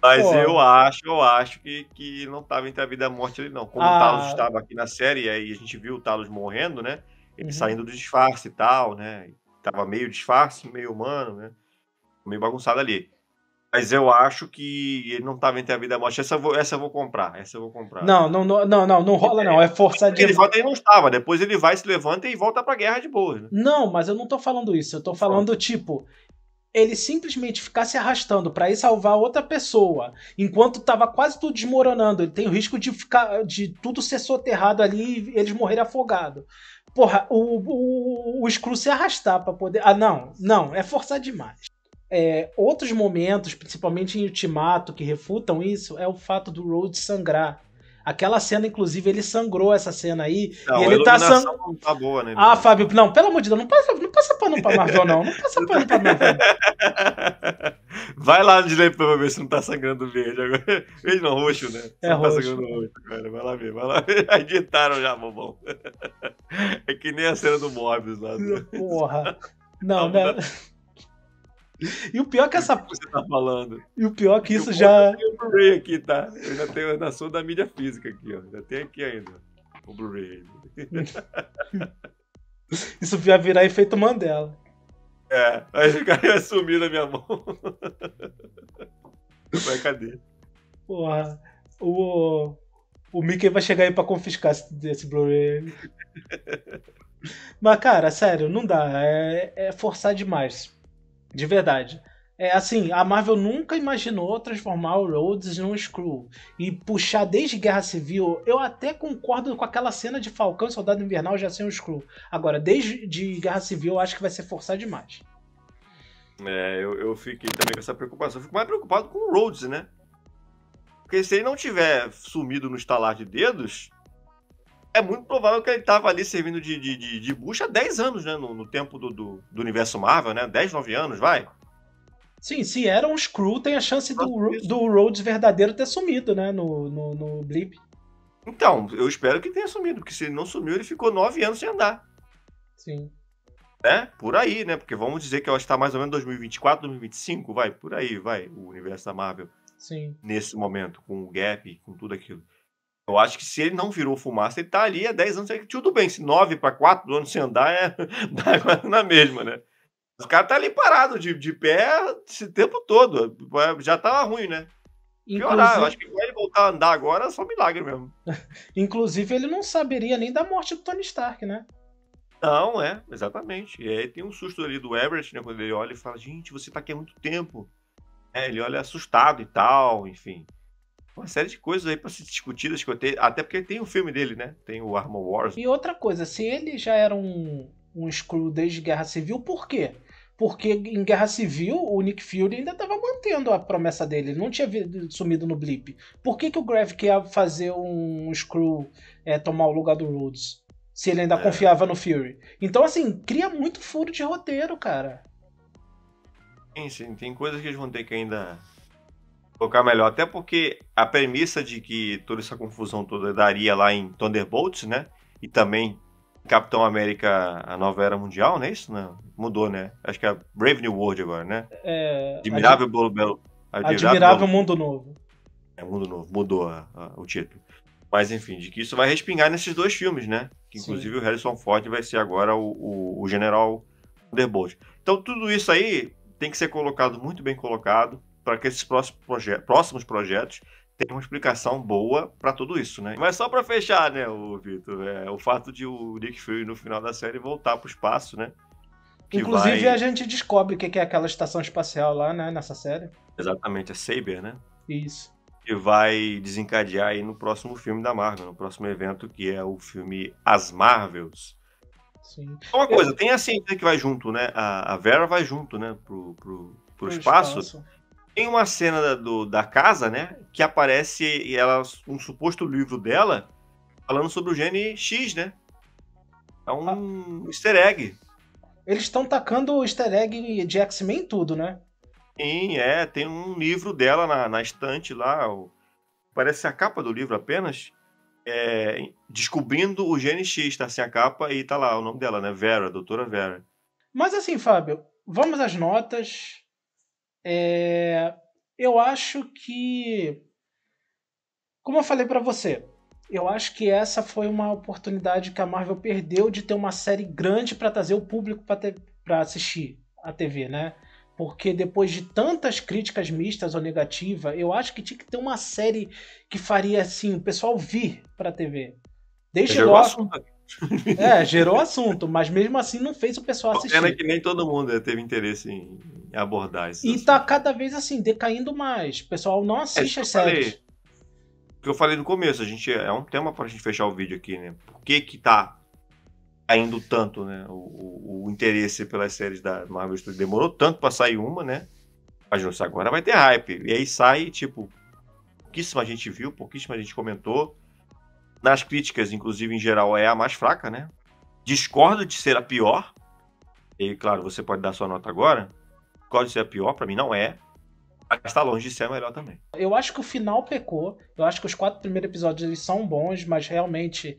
Mas eu acho que não estava entre a vida e a morte ali, não. Como o Talos estava aqui na série, e aí a gente viu o Talos morrendo, né? Ele saindo do disfarce e tal, né? Tava meio disfarce, meio humano, né? Meio bagunçado ali. Mas eu acho que ele não estava entre a vida e a morte. Essa eu vou comprar. Não rola não. É forçar de... Ele volta e não estava. Depois ele vai, se levanta e volta pra guerra de boa. Né? Não, mas eu não tô falando isso. Eu tô falando, tipo... Ele simplesmente ficar se arrastando pra ir salvar outra pessoa, enquanto tava quase tudo desmoronando. Ele tem o risco de tudo ser soterrado ali e eles morrerem afogados. Porra, o Skrull se arrastar pra poder... Não, é forçar demais. Outros momentos, principalmente em Ultimato, que refutam isso, é o fato do Rhodes sangrar. Aquela cena, inclusive, ele sangrou essa cena aí. Não, e a ele tá iluminação não tá boa, né? Ah, Fábio, não, pelo amor de Deus, não passa pano pra Marvel, não. Não passa pano pra Marvel. Vai lá no direito pra ver se não tá sangrando verde agora. Verde não, roxo, né? É não roxo. Tá sangrando roxo, cara. Vai lá ver, vai lá ver. Editaram já, bobão. É que nem a cena do Morbius lá. Porra. Não, né? E o pior é que essa. O que você tá falando? E o pior é que isso já. Eu tenho o Blu-ray aqui, tá? Eu ainda sou da mídia física aqui, ó. Ainda tem aqui ainda. O Blu-ray. Isso vai virar efeito Mandela. É, aí o cara vai sumir na minha mão. Vai, cadê? Porra. O Mickey vai chegar aí pra confiscar esse Blu-ray. Mas, cara, sério, não dá. É forçar demais. De verdade. É assim, a Marvel nunca imaginou transformar o Rhodes num Skrull. E puxar desde Guerra Civil, eu até concordo com aquela cena de Falcão e Soldado Invernal já ser um Skrull. Agora, desde de Guerra Civil, eu acho que vai ser forçar demais. Eu fiquei também com essa preocupação. Eu fico mais preocupado com o Rhodes, né? Porque se ele não tiver sumido no estalar de dedos, é muito provável que ele tava ali servindo de bucha há 10 anos, né? No tempo do universo Marvel, né? 10, 9 anos, vai. Sim, se era um Skrull, tem a chance do Rhodes verdadeiro ter sumido, né? No Blip. Então, eu espero que tenha sumido, porque se ele não sumiu, ele ficou 9 anos sem andar. Sim. Né? Por aí, né? Porque vamos dizer que eu acho que tá mais ou menos 2024, 2025, vai, por aí, vai, o universo da Marvel. Sim. Nesse momento, com o Gap, com tudo aquilo. Eu acho que se ele não virou fumaça, ele tá ali há 10 anos. Tudo bem, se 9 para 4 anos sem andar, dá quase na mesma, né? Os caras tá ali parado, de pé, esse tempo todo. Já tava ruim, né? Piorar, eu acho que ele voltar a andar agora é só milagre mesmo. Inclusive, ele não saberia nem da morte do Tony Stark, né? Não, exatamente. E aí tem um susto ali do Everett, né? Quando ele olha e fala, gente, você tá aqui há muito tempo. Ele olha assustado e tal, enfim. Uma série de coisas aí pra ser discutidas, até porque tem o filme dele, né? Tem o Armor Wars. E outra coisa, se ele já era um Skrull desde Guerra Civil, por quê? Porque em Guerra Civil o Nick Fury ainda estava mantendo a promessa dele, ele não tinha sumido no blip. Por que o Gravik ia fazer um Skrull tomar o lugar do Rhodes? Se ele ainda confiava no Fury. Então, assim, cria muito furo de roteiro, cara. Sim, tem coisas que eles vão ter que ainda colocar melhor. Até porque a premissa de que toda essa confusão toda daria lá em Thunderbolts, né? E também Capitão América, a Nova Era Mundial, não é isso? Não, mudou, né? Acho que é Brave New World agora, né? Admirável Mundo Novo. Mundo Novo, mudou o título. Mas enfim, de que isso vai respingar nesses dois filmes, né? Que inclusive o Harrison Ford vai ser agora o General Thunderbolt. Então tudo isso aí tem que ser colocado, muito bem colocado, para que esses próximos projetos tenham uma explicação boa para tudo isso, né? Mas só para fechar, né, Vitor, o fato de o Nick Fury no final da série voltar para o espaço, né? Inclusive a gente descobre o que é aquela estação espacial lá, né, nessa série. Exatamente, a Saber, né? Isso. Que vai desencadear aí no próximo filme da Marvel, no próximo evento, que é o filme As Marvels. Sim. Uma coisa, tem a ciência que vai junto, né? A Vera vai junto, né? Pro espaço. Tem uma cena da casa, né? Que aparece um suposto livro dela falando sobre o gene X, né? É um easter egg. Eles estão tacando o easter egg de X-Men em tudo, né? Sim, tem um livro dela na estante lá. Parece a capa do livro apenas. Descobrindo o gene X, tá assim a capa e tá lá o nome dela, né? Vera, doutora Vera. Mas assim, Fábio, vamos às notas. Eu acho que, como eu falei pra você, eu acho que essa foi uma oportunidade que a Marvel perdeu de ter uma série grande pra trazer o público pra assistir a TV, né? Porque depois de tantas críticas mistas ou negativas, eu acho que tinha que ter uma série que faria assim, o pessoal vir pra TV. Desde logo. Gerou assunto, mas mesmo assim não fez o pessoal assistir. Pena que nem todo mundo teve interesse em abordar isso. E tá cada vez assim, decaindo mais. O pessoal não assiste as séries. O que eu falei no começo, é um tema pra gente fechar o vídeo aqui, né? Por que tá caindo tanto, né? O interesse pelas séries da Marvel Studios demorou tanto pra sair uma, né? Mas agora vai ter hype. E aí sai, tipo, pouquíssima gente viu, pouquíssima gente comentou. nas críticas, inclusive em geral, é a mais fraca, né? Discordo de ser a pior. E claro, você pode dar sua nota agora. Discordo de ser a pior, pra mim não é. Mas está longe de ser a melhor também. Eu acho que o final pecou. Eu acho que os 4 primeiros episódios eles são bons, mas realmente,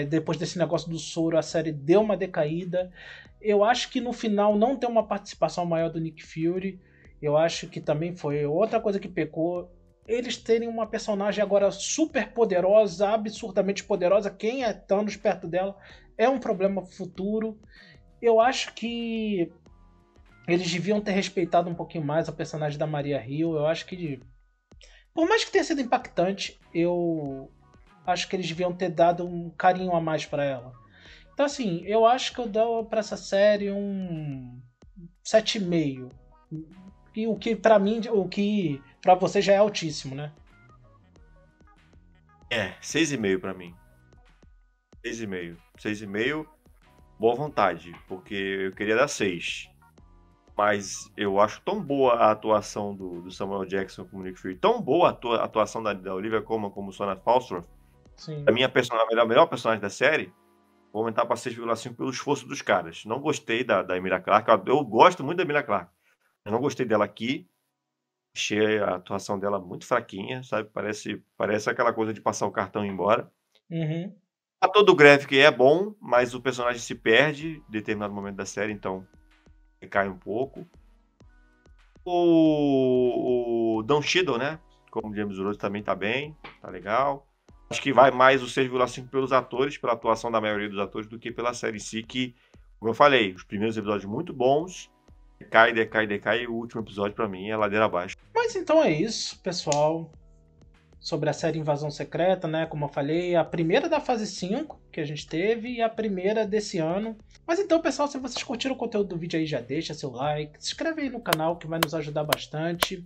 depois desse negócio do soro, a série deu uma decaída. Eu acho que no final não tem uma participação maior do Nick Fury. Eu acho que também foi outra coisa que pecou. Eles terem uma personagem agora super poderosa, absurdamente poderosa. Quem é Thanos perto dela é um problema futuro. Eu acho que eles deviam ter respeitado um pouquinho mais a personagem da Maria Hill. Eu acho que, por mais que tenha sido impactante, eu acho que eles deviam ter dado um carinho a mais pra ela. Então, assim, eu acho que eu dou pra essa série um 7,5. E o que pra mim, o que pra você já é altíssimo, né? 6,5 pra mim. 6,5. 6,5, boa vontade, porque eu queria dar 6. Mas eu acho tão boa a atuação do Samuel Jackson como Nick Fury, tão boa a atuação da Olivia Colman como Sona Falstroth, Sim. a melhor personagem da série, vou aumentar para 6,5 pelo esforço dos caras. Não gostei da Emilia Clarke, eu gosto muito da Emilia Clarke, mas não gostei dela aqui. Achei a atuação dela muito fraquinha, sabe? Parece aquela coisa de passar o cartão e ir embora. Uhum. A todo graphic é bom, mas o personagem se perde em determinado momento da série, então cai um pouco. O Don Cheadle, né? Como James Rhodes também tá bem, tá legal. Acho que vai mais o 6,5 pelos atores, pela atuação da maioria dos atores, do que pela série em si, que, como eu falei, os primeiros episódios muito bons, decai, e o último episódio pra mim é ladeira abaixo. Mas então é isso, pessoal. Sobre a série Invasão Secreta, né? Como eu falei, a primeira da fase 5 que a gente teve e a primeira desse ano. Mas então, pessoal, se vocês curtiram o conteúdo do vídeo aí, já deixa seu like, se inscreve aí no canal que vai nos ajudar bastante.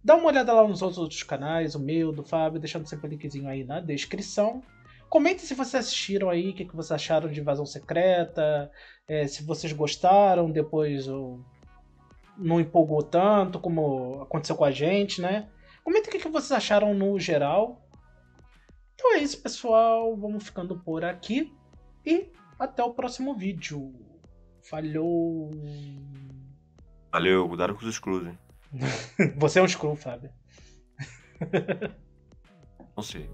Dá uma olhada lá nos outros canais, o meu, do Fábio, deixando sempre o linkzinho aí na descrição. Comentem se vocês assistiram aí, o que vocês acharam de Invasão Secreta, se vocês gostaram, depois não empolgou tanto como aconteceu com a gente, né? Comentem o que vocês acharam no geral. Então é isso, pessoal. Vamos ficando por aqui. E até o próximo vídeo. Falhou! Valeu, cuidado com os exclusos, hein? Você é um screw, Fábio. Não sei.